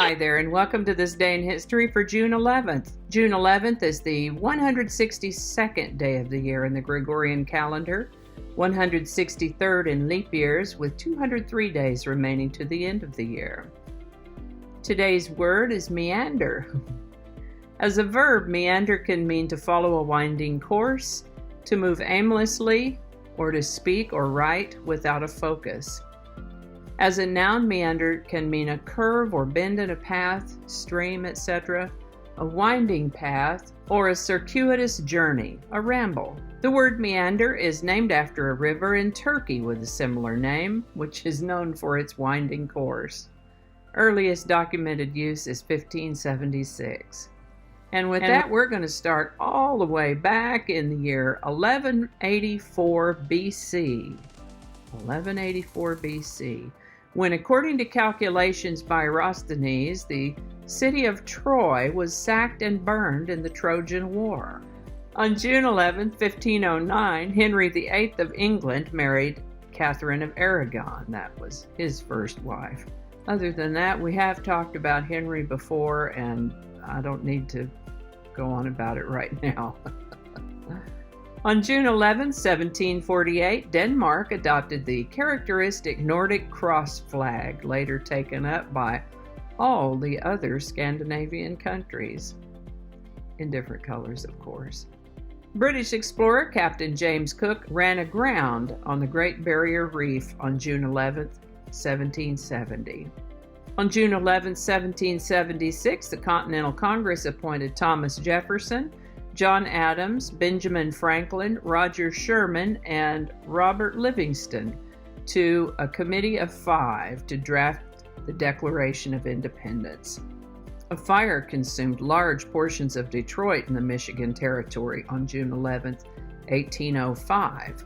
Hi there, and welcome to this day in history for June 11th. June 11th is the 162nd day of the year in the Gregorian calendar, 163rd in leap years, with 203 days remaining to the end of the year. Today's word is meander. As a verb, meander can mean to follow a winding course, to move aimlessly, or to speak or write without a focus. As a noun, meander can mean a curve or bend in a path, stream, etc., a winding path, or a circuitous journey, a ramble. The word meander is named after a river in Turkey with a similar name, which is known for its winding course. Earliest documented use is 1576. And with that, we're going to start all the way back in the year 1184 BC. 1184 BC. When, according to calculations by Eratosthenes, the city of Troy was sacked and burned in the Trojan War. On June 11, 1509, Henry VIII of England married Catherine of Aragon. That was his first wife. Other than that, we have talked about Henry before, and I don't need to go on about it right now. On June 11, 1748, Denmark adopted the characteristic Nordic cross flag, later taken up by all the other Scandinavian countries, in different colors, of course. British explorer Captain James Cook ran aground on the Great Barrier Reef on June 11, 1770. On June 11, 1776, the Continental Congress appointed Thomas Jefferson, John Adams, Benjamin Franklin, Roger Sherman, and Robert Livingston to a committee of 5 to draft the Declaration of Independence. A fire consumed large portions of Detroit in the Michigan Territory on June 11, 1805.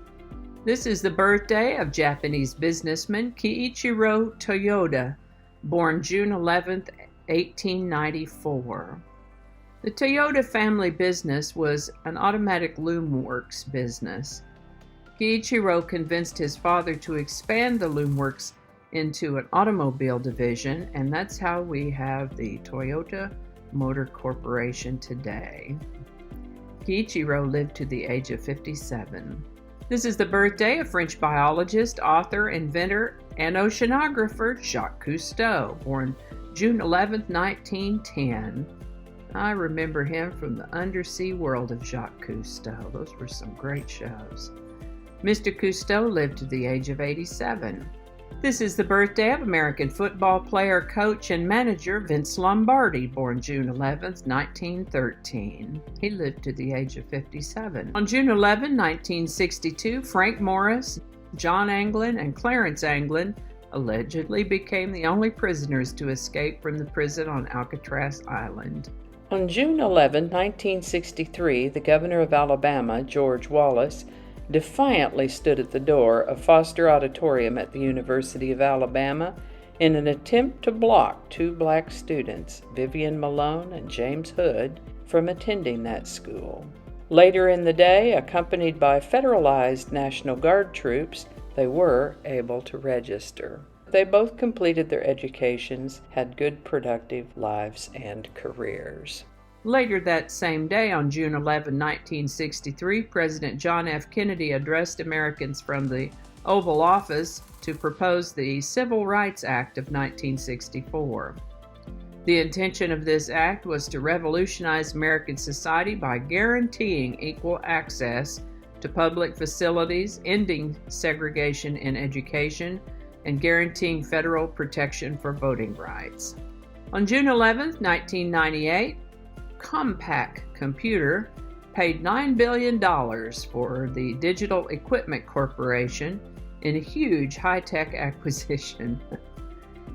This is the birthday of Japanese businessman Kiichiro Toyoda, born June 11, 1894. The Toyota family business was an automatic loom works business. Kiichiro convinced his father to expand the loom works into an automobile division, and that's how we have the Toyota Motor Corporation today. Kiichiro lived to the age of 57. This is the birthday of French biologist, author, inventor, and oceanographer Jacques Cousteau, born June 11, 1910. I remember him from the undersea world of Jacques Cousteau. Those were some great shows. Mr. Cousteau lived to the age of 87. This is the birthday of American football player, coach, and manager Vince Lombardi, born June 11, 1913. He lived to the age of 57. On June 11, 1962, Frank Morris, John Anglin, and Clarence Anglin allegedly became the only prisoners to escape from the prison on Alcatraz Island. On June 11, 1963, the governor of Alabama, George Wallace, defiantly stood at the door of Foster Auditorium at the University of Alabama in an attempt to block 2 black students, Vivian Malone and James Hood, from attending that school. Later in the day, accompanied by federalized National Guard troops, they were able to register. They both completed their educations, had good productive lives and careers. Later that same day, on June 11, 1963, President John F. Kennedy addressed Americans from the Oval Office to propose the Civil Rights Act of 1964. The intention of this act was to revolutionize American society by guaranteeing equal access to public facilities, ending segregation in education, and guaranteeing federal protection for voting rights. On June 11, 1998, Compaq Computer paid $9 billion for the Digital Equipment Corporation in a huge high-tech acquisition.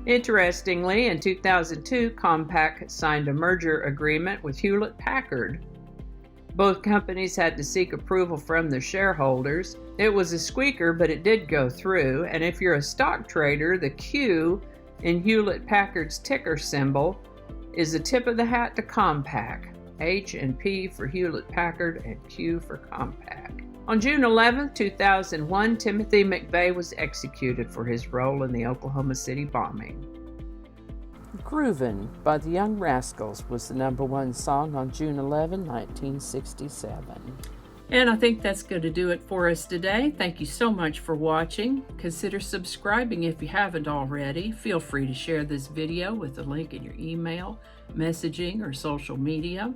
Interestingly, in 2002, Compaq signed a merger agreement with Hewlett-Packard. Both companies had to seek approval from their shareholders. It was a squeaker, but it did go through, and if you're a stock trader, the Q in Hewlett-Packard's ticker symbol is a tip of the hat to Compaq. H and P for Hewlett-Packard and Q for Compaq. On June 11, 2001, Timothy McVeigh was executed for his role in the Oklahoma City bombing. Groovin by the Young Rascals was the #1 song on June 11, 1967. And I think that's going to do it for us today. Thank you so much for watching. Consider subscribing if you haven't already. Feel free to share this video with a link in your email, messaging, or social media.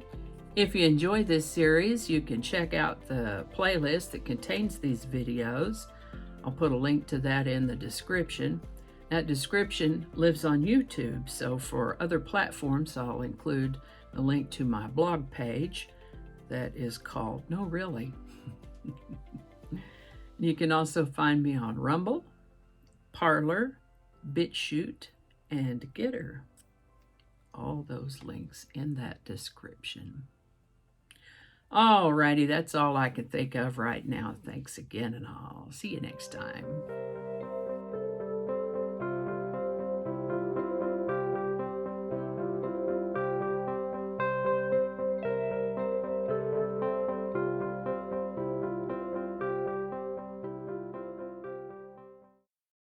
If you enjoy this series, you can check out the playlist that contains these videos. I'll put a link to that in the description. That description lives on YouTube, so for other platforms, I'll include a link to my blog page that is called No Really. You can also find me on Rumble, Parler, BitChute, and Getter. All those links in that description. Alrighty, that's all I can think of right now. Thanks again, and I'll see you next time.